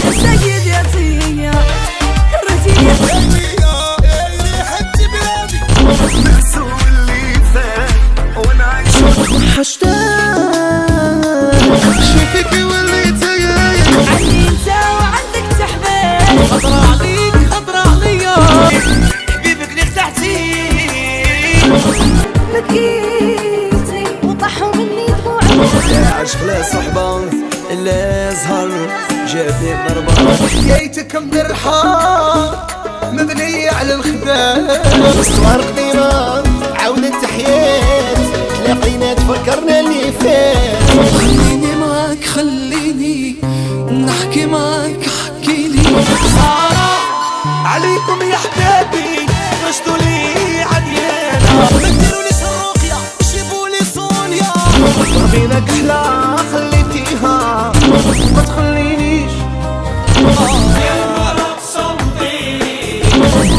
السيد يا زينة ريتي يا ريحة بلادي نسوا اللي فات ونعيش وحشتك شوفك وليت جاي عني انت وعندك تحبيب خضرا عليك خضرا عليا حبيبك اللي ارتحتي بكيتي وطاحوا مني دموعي يا عشق لا صحبة اللي يظهر جابني بضربة حكايتك مدرحة مبنية على الخبال صور قديمة عودة تحيات تلاقينا تفكرنا اللي فات خليني معاك خليني نحكي معاك حكيلي عليكم يا حبابي غشتوا لي عديانا بدلوا لي سروقيا جيبوا لي صونيا ربينا كحلة خليتيها ما تخلينيش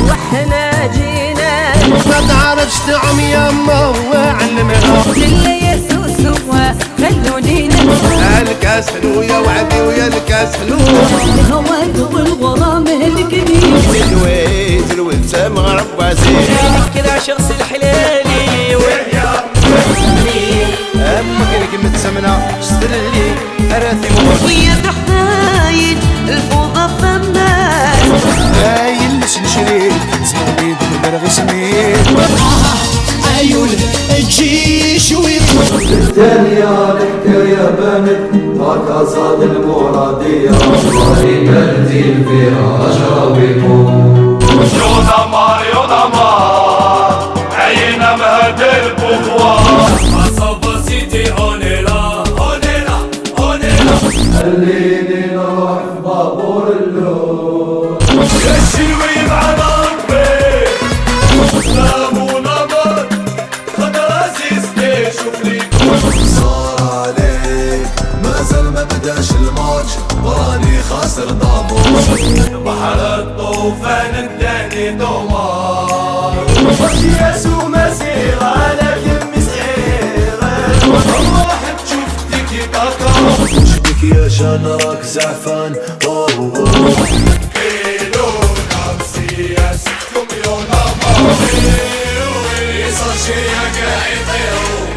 وحنا جينا ما تعرفش تعم يما وعلمها اللي يا سوسو خلوني ننسى الكاس حلو يا وعدي ويا الكاس حلو الهوى والغرام الكبير الويت الويت مغرب وزير كذا شخص الحلالي ويا أما كنك متسمنة اشتري أراثي ويا تحايل الفوضى فماس هايل مش نشري سمعتي بالبرغ سمير عيون تجي شوي الدنيا الحكاية بانت هاكا صاد المرادية ضريبتي فيها أشربكم يو دمار عينا مهد البوغوار عصب سيتي هونيلا هونيلا هونيلا خليني نروح في بابور اللون يا الشلوي معنا ربي سلام ونمر خد راسي شوف لي صار عليك مازال ما بداش الماتش وراني خاسر ضابوش بحر الطوفان اداني دمار ياسو مسيرة لكن مسيرة واحد شفتك يقطع شبك يا شان راك زعفان كيلو خمسي يا 6 مليون أمار ويلي صار شي قاعد يطيروا